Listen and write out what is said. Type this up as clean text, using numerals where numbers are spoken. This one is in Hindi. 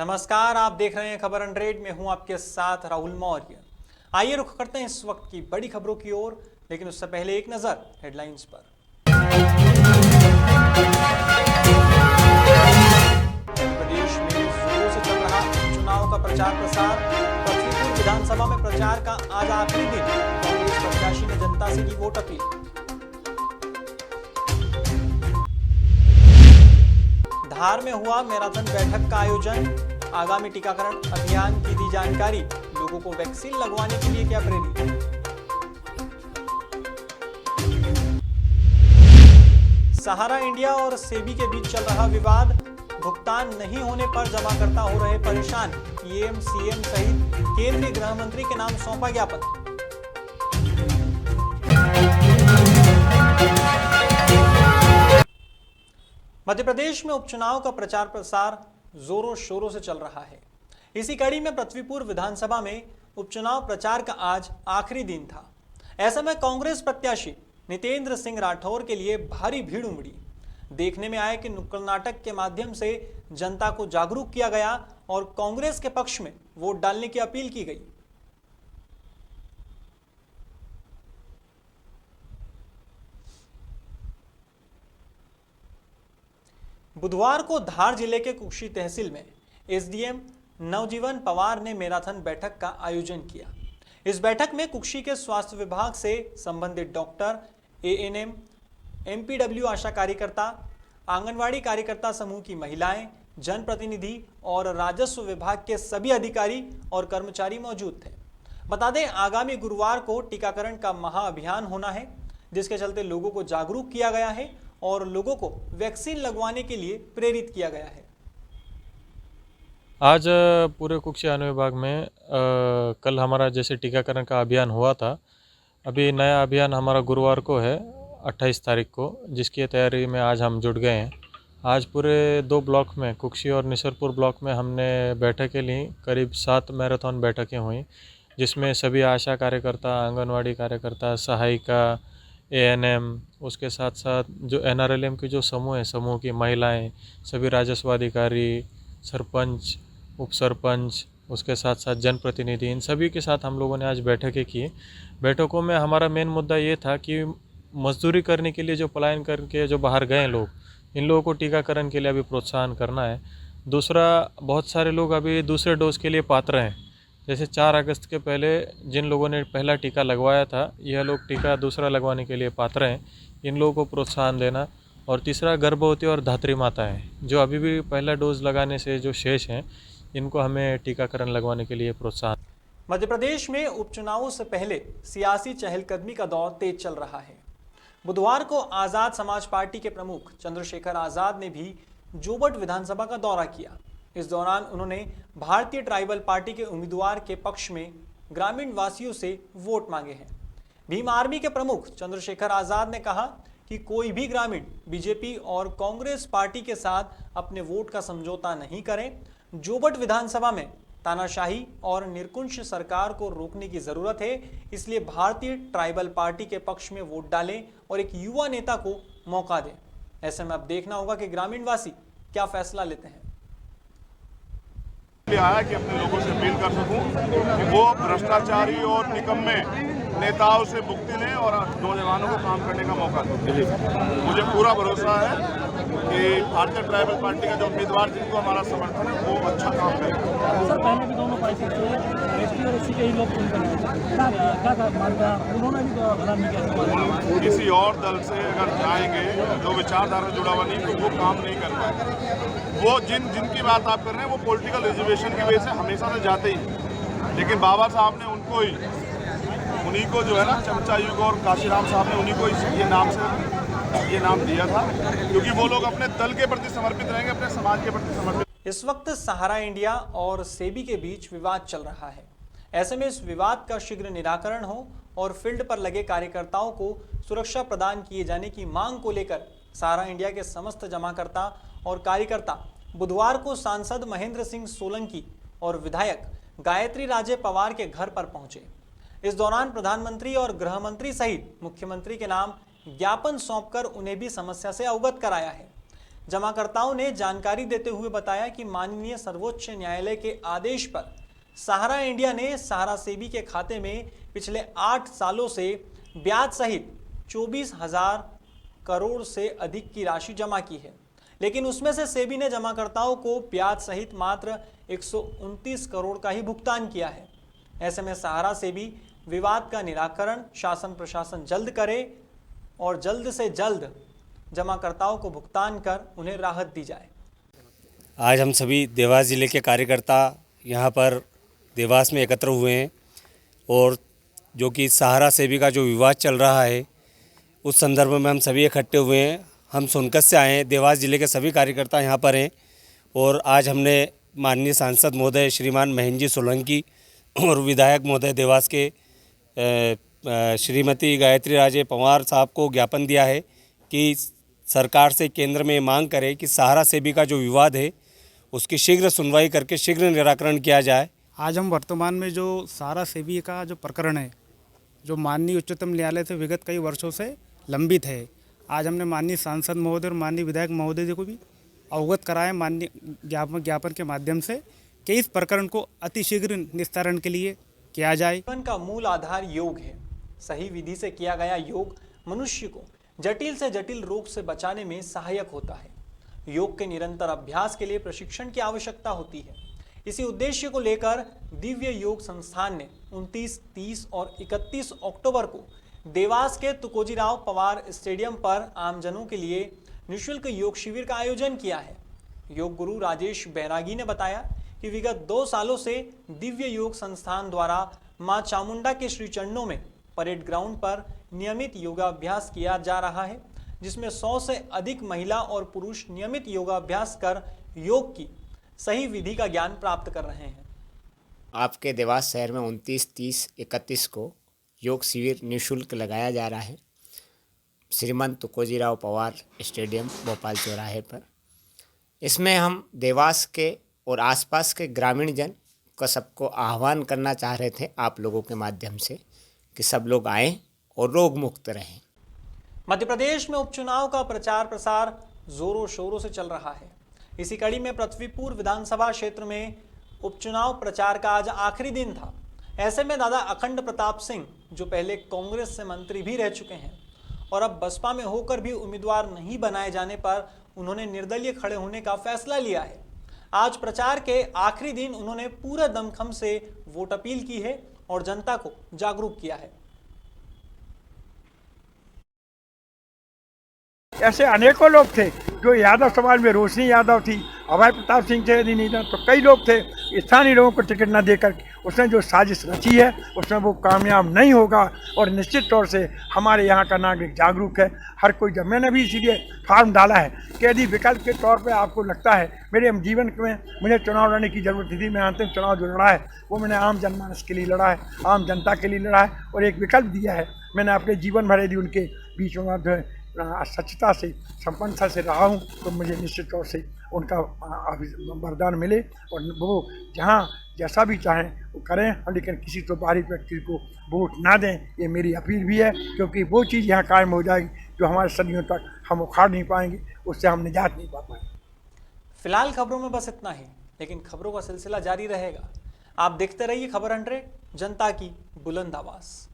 नमस्कार, आप देख रहे हैं खबर 100 में हूं आपके साथ राहुल मौर्य। आइए रुख करते हैं इस वक्त की बड़ी खबरों की ओर, लेकिन उससे पहले एक नजर हेडलाइंस पर। प्रदेश में जोरों से चल रहा चुनाव का प्रचार प्रसार। पृथ्वीपुर विधानसभा में प्रचार का आज आखिरी दिन। कांग्रेस प्रत्याशी ने जनता से की वोट अपील। धार में हुआ मैराथन बैठक का आयोजन। आगामी टीकाकरण अभियान की दी जानकारी। लोगों को वैक्सीन लगवाने के लिए किया प्रेरित। सहारा इंडिया और सेबी के बीच चल रहा विवाद। भुगतान नहीं होने पर जमाकर्ता हो रहे परेशान। पीएम सीएम सहित केंद्रीय गृह मंत्री के नाम सौंपा ज्ञापन। मध्य प्रदेश में उपचुनाव का प्रचार प्रसार जोरों शोरों से चल रहा है। इसी कड़ी में पृथ्वीपुर विधानसभा में उपचुनाव प्रचार का आज आखिरी दिन था। ऐसे में कांग्रेस प्रत्याशी नितेंद्र सिंह राठौर के लिए भारी भीड़ उमड़ी। देखने में आया कि नुक्कड़ नाटक के माध्यम से जनता को जागरूक किया गया और कांग्रेस के पक्ष में वोट डालने की अपील की गई। बुधवार को धार जिले के कुक्षी तहसील में एसडीएम नवजीवन पवार ने मैराथन बैठक का आयोजन किया। इस बैठक में कुक्षी के स्वास्थ्य विभाग से संबंधित डॉक्टर, एएनएम, एमपीडब्ल्यू आशा कार्यकर्ता, आंगनवाड़ी कार्यकर्ता समूह की महिलाएं, जनप्रतिनिधि और राजस्व विभाग के सभी अधिकारी और कर्मचारी मौजूद थे। बता दें, आगामी गुरुवार को टीकाकरण का महाअभियान होना है, जिसके चलते लोगों को जागरूक किया गया है और लोगों को वैक्सीन लगवाने के लिए प्रेरित किया गया है। आज पूरे कुक्षी अनुविभाग में कल हमारा जैसे टीकाकरण का अभियान हुआ था, अभी नया अभियान हमारा गुरुवार को है 28 तारीख को, जिसकी तैयारी में आज हम जुट गए हैं। आज पूरे 2 ब्लॉक में, कुक्षी और निसरपुर ब्लॉक में हमने बैठकें ली। करीब 7 मैराथन बैठकें हुई, जिसमें सभी आशा कार्यकर्ता, आंगनवाड़ी कार्यकर्ता, सहायिका, एएनएम, उसके साथ साथ जो एनआरएलएम के जो समूह है, समूह की महिलाएं, सभी राजस्व अधिकारी, सरपंच, उप सरपंच, उसके साथ साथ जनप्रतिनिधि, इन सभी के साथ हम लोगों ने आज बैठकें की। बैठकों में हमारा मेन मुद्दा ये था कि मजदूरी करने के लिए जो पलायन करके जो बाहर गए लोग, इन लोगों को टीकाकरण के लिए अभी प्रोत्साहन करना है। दूसरा, बहुत सारे लोग अभी दूसरे डोज के लिए पात्र हैं। जैसे 4 अगस्त के पहले जिन लोगों ने पहला टीका लगवाया था, यह लोग टीका दूसरा लगवाने के लिए पात्र हैं। इन लोगों को प्रोत्साहन देना। और तीसरा, गर्भवती और धात्री माताएं जो अभी भी पहला डोज लगाने से जो शेष हैं, इनको हमें टीकाकरण लगवाने के लिए प्रोत्साहन। मध्य प्रदेश में उपचुनावों से पहले सियासी चहलकदमी का दौर तेज चल रहा है। बुधवार को आजाद समाज पार्टी के प्रमुख चंद्रशेखर आजाद ने भी जोबट विधानसभा का दौरा किया। इस दौरान उन्होंने भारतीय ट्राइबल पार्टी के उम्मीदवार के पक्ष में ग्रामीण वासियों से वोट मांगे हैं। भीम आर्मी के प्रमुख चंद्रशेखर आजाद ने कहा कि कोई भी ग्रामीण बीजेपी और कांग्रेस पार्टी के साथ अपने वोट का समझौता नहीं करें। जोबट विधानसभा में तानाशाही और निरंकुश सरकार को रोकने की जरूरत है, इसलिए भारतीय ट्राइबल पार्टी के पक्ष में वोट डालें और एक युवा नेता को मौका दें। ऐसे में अब देखना होगा कि ग्रामीण वासी क्या फैसला लेते हैं। आया कि अपने लोगों से अपील कर सकूं कि वो भ्रष्टाचारी और निकम्मे नेताओं से मुक्ति लें और नौजवानों को काम करने का मौका दें। मुझे पूरा भरोसा है कि भारतीय ट्राइबल पार्टी का जो उम्मीदवार जिनको हमारा समर्थन है, वो अच्छा काम करेगा। सर, पहले भी दोनों पार्टी एसटी और एससी के ही लोग उन्होंने भी भला नहीं किया। किसी और दल से अगर जाएंगे जो विचारधारा जुड़ा हुआ नहीं, तो वो काम नहीं कर पाएगा। वो जिनकी बात आप कर रहे हैं, वो पॉलिटिकल रिजर्वेशन की वजह से हमेशा से जाते ही, लेकिन बाबा साहब ने उनको ही, उन्हीं को जो है ना, चमचा युग और काशीराम साहब ने उन्हीं को ये नाम दिया था, क्योंकि वो लोग अपने दल के प्रति समर्पित रहेंगे, अपने समाज के प्रति समर्पित। इस वक्त सहारा इंडिया और सेबी के बीच विवाद चल रहा है। ऐसे में इस विवाद का शीघ्र निराकरण हो और फील्ड पर लगे कार्यकर्ताओं को सुरक्षा प्रदान किए जाने की मांग को लेकर सहारा इंडिया के समस्त जमाकर्ता और कार्यकर्ता बुधवार को सांसद महेंद्र सिंह सोलंकी और विधायक गायत्री राजे पवार के घर पर पहुंचे। इस दौरान प्रधानमंत्री और गृह मंत्री सहित मुख्यमंत्री के नाम ज्ञापन सौंपकर उन्हें भी समस्या से अवगत कराया है। जमाकर्ताओं ने जानकारी देते हुए बताया कि माननीय सर्वोच्च न्यायालय के आदेश पर सहारा इंडिया ने सहारा सेबी के खाते में पिछले 8 सालों से ब्याज सहित 24,000 करोड़ से अधिक की राशि जमा की है, लेकिन उसमें से सेबी ने जमाकर्ताओं को ब्याज सहित मात्र 129 करोड़ का ही भुगतान किया है। ऐसे में सहारा सेबी विवाद का निराकरण शासन प्रशासन जल्द करे और जल्द से जल्द जमाकर्ताओं को भुगतान कर उन्हें राहत दी जाए। आज हम सभी देवास ज़िले के कार्यकर्ता यहाँ पर देवास में एकत्र हुए हैं और जो कि सहारा सेबी का जो विवाद चल रहा है उस संदर्भ में हम सभी इकट्ठे हुए हैं। हम सोनकत से आए हैं, देवास ज़िले के सभी कार्यकर्ता यहाँ पर हैं और आज हमने माननीय सांसद महोदय श्रीमान महेंद्र जी सोलंकी और विधायक महोदय देवास के श्रीमती गायत्री राजे पवार साहब को ज्ञापन दिया है कि सरकार से केंद्र में मांग करे कि सहारा सेबी का जो विवाद है उसकी शीघ्र सुनवाई करके शीघ्र निराकरण किया जाए। आज हम वर्तमान में जो सहारा सेबी का जो प्रकरण है, जो माननीय उच्चतम न्यायालय से विगत कई वर्षों से लंबित है, आज हमने माननीय सांसद महोदय और माननीय विधायक महोदय जी को भी अवगत कराया माननीय ज्ञापन के माध्यम से कि इस प्रकरण को अतिशीघ्र निस्तारण के लिए किया जाए। जीवन का मूल आधार योग है। सही विधि से किया गया योग मनुष्य को जटिल से जटिल रोग से बचाने में सहायक होता है। योग के निरंतर अभ्यास के लिए प्रशिक्षण की आवश्यकता होती है। इसी उद्देश्य को लेकर दिव्य योग संस्थान ने 29, 30 और 31 अक्टूबर को देवास के तुकोजीराव पवार स्टेडियम पर आमजनों के लिए निःशुल्क योग शिविर का आयोजन किया है। योग गुरु राजेश बैरागी ने बताया कि विगत 2 सालों से दिव्य योग संस्थान द्वारा मां चामुंडा के श्री चरणों में परेड ग्राउंड पर नियमित योगाभ्यास किया जा रहा है, जिसमें 100 से अधिक महिला और पुरुष नियमित योगाभ्यास कर योग की सही विधि का ज्ञान प्राप्त कर रहे हैं। आपके देवास शहर में 29, 30, 31 को योग शिविर निःशुल्क लगाया जा रहा है श्रीमान तुकोजीराव पवार स्टेडियम भोपाल चौराहे पर। इसमें हम देवास के और आसपास के ग्रामीण जन को सबको आह्वान करना चाह रहे थे आप लोगों के माध्यम से कि सब लोग आएं और रोग मुक्त रहें। मध्य प्रदेश में उपचुनाव का प्रचार प्रसार जोरों शोरों से चल रहा है। इसी कड़ी में पृथ्वीपुर विधानसभा क्षेत्र में उपचुनाव प्रचार का आज आखिरी दिन था। ऐसे में दादा अखंड प्रताप सिंह, जो पहले कांग्रेस से मंत्री भी रह चुके हैं और अब बसपा में होकर भी उम्मीदवार नहीं बनाए जाने पर उन्होंने निर्दलीय खड़े होने का फैसला लिया है। आज प्रचार के आखिरी दिन उन्होंने पूरे दमखम से वोट अपील की है और जनता को जागरूक किया है। ऐसे अनेकों लोग थे जो यादव समाज में रोशनी यादव थी, अभय प्रताप सिंह थे, यदि नहीं था तो कई लोग थे। स्थानीय लोगों को टिकट न देकर उसने जो साजिश रची है उसमें वो कामयाब नहीं होगा और निश्चित तौर से हमारे यहाँ का नागरिक जागरूक है। हर कोई, जब मैंने भी इसीलिए फार्म डाला है कि यदि विकल्प के तौर पे आपको लगता है मेरे जीवन में मुझे चुनाव लड़ने की ज़रूरत थी, मैं अंतिम चुनाव जो लड़ा है वो मैंने आम जनमानस के लिए लड़ा है, आम जनता के लिए लड़ा है और एक विकल्प दिया है। मैंने अपने जीवन भर यदि उनके बीच में जो है सच्चता से संपन्नता से रहा हूँ तो मुझे निश्चित तौर से उनका वरदान मिले और वो जहाँ जैसा भी चाहें वो करें, लेकिन किसी तो बाहरी व्यक्ति को वोट ना दें, ये मेरी अपील भी है। क्योंकि वो चीज़ यहाँ कायम हो जाएगी जो हमारे सदियों तक हम उखाड़ नहीं पाएंगे, उससे हम निजात नहीं पा पाएंगे। फिलहाल खबरों में बस इतना ही, लेकिन खबरों का सिलसिला जारी रहेगा। आप देखते रहिए खबर 100, जनता की बुलंद आवाज़।